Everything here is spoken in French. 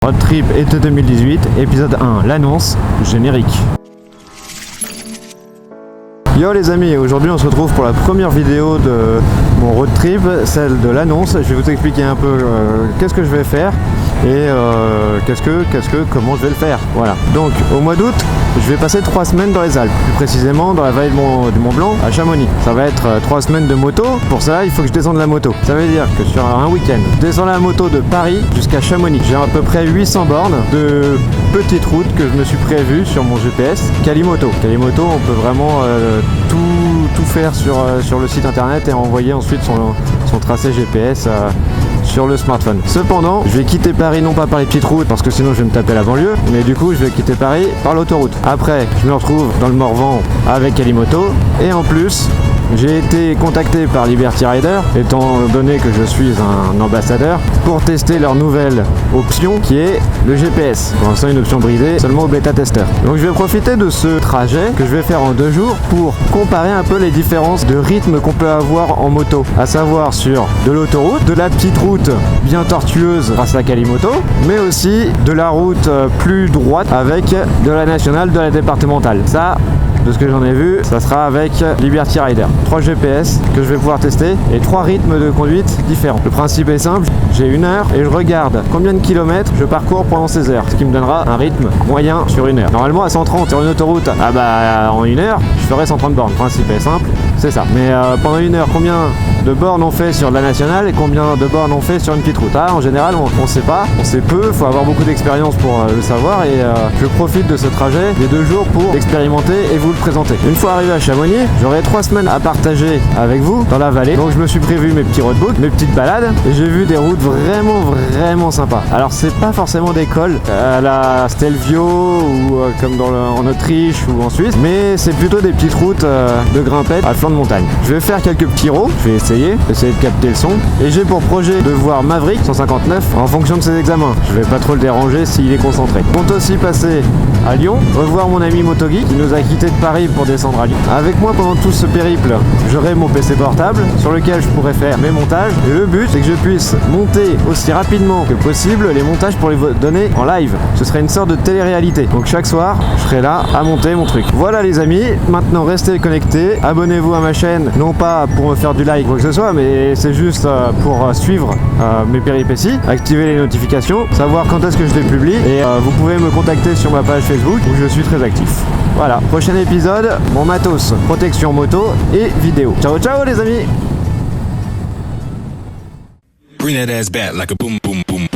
Road Trip été 2018, épisode 1, l'annonce, générique. Yo les amis, aujourd'hui on se retrouve pour la première vidéo de mon road trip, celle de l'annonce. Je vais vous expliquer un peu qu'est-ce que je vais faire et comment je vais le faire. Voilà. Donc au mois d'août, je vais passer 3 semaines dans les Alpes, plus précisément dans la vallée du Mont Blanc à Chamonix. Ça va être 3 semaines de moto. Pour ça, il faut que je descende la moto. Ça veut dire que sur un week-end, je descends la moto de Paris jusqu'à Chamonix. J'ai à peu près 800 bornes de petites routes que je me suis prévues sur mon GPS Qualimoto. Qualimoto, on peut vraiment tout faire sur le site internet et envoyer ensuite son tracé GPS sur le smartphone. Cependant, je vais quitter Paris non pas par les petites routes parce que sinon je vais me taper la banlieue, mais du coup je vais quitter Paris par l'autoroute. Après, je me retrouve dans le Morvan avec Qualimoto et en plus, j'ai été contacté par Liberty Rider, étant donné que je suis un ambassadeur, pour tester leur nouvelle option qui est le GPS. Pour l'instant, une option bridée seulement aux bêta-testeurs. Donc je vais profiter de ce trajet que je vais faire en 2 jours pour comparer un peu les différences de rythme qu'on peut avoir en moto. À savoir sur de l'autoroute, de la petite route bien tortueuse grâce à Qualimoto, mais aussi de la route plus droite avec de la nationale, de la départementale. Ça, de ce que j'en ai vu, ça sera avec Liberty Rider. 3 GPS que je vais pouvoir tester et 3 rythmes de conduite différents. Le principe est simple, j'ai 1 heure et je regarde combien de kilomètres je parcours pendant ces heures, ce qui me donnera un rythme moyen sur 1 heure. Normalement à 130 sur une autoroute, en 1 heure, je ferai 130 bornes. Le principe est simple, c'est ça. Mais pendant 1 heure, combien de bornes on fait sur la nationale et combien de bornes on fait sur une petite route? En général, on sait pas, on sait peu, faut avoir beaucoup d'expérience pour le savoir et je profite de ce trajet des 2 jours pour l'expérimenter et vous le présenter. Une fois arrivé à Chamonix, j'aurai 3 semaines à partager avec vous dans la vallée. Donc je me suis prévu mes petits roadbooks, mes petites balades et j'ai vu des routes vraiment sympas. Alors c'est pas forcément des cols à la Stelvio ou comme en Autriche ou en Suisse, mais c'est plutôt des petites routes de grimpettes à flanc de montagne. Je vais faire quelques petits rows, je vais essayer de capter le son et j'ai pour projet de voir Maverick 159 en fonction de ses examens. Je vais pas trop le déranger s'il est concentré. Je compte aussi passer à Lyon, revoir mon ami Motogi qui nous a quitté de Paris pour descendre à Lyon. Avec moi pendant tout ce périple, j'aurai mon PC portable sur lequel je pourrai faire mes montages et le but c'est que je puisse monter aussi rapidement que possible les montages pour les donner en live. Ce serait une sorte de télé-réalité. Donc chaque soir, je serai là à monter mon truc. Voilà les amis, maintenant restez connectés, abonnez-vous à ma chaîne, non pas pour me faire du like ou quoi que ce soit, mais c'est juste pour suivre mes péripéties, activer les notifications, savoir quand est-ce que je les publie et vous pouvez me contacter sur ma page Facebook où je suis très actif. Voilà, prochain épisode, mon matos, protection moto et vidéo. Ciao ciao les amis. Bring that ass back like a boom boom boom.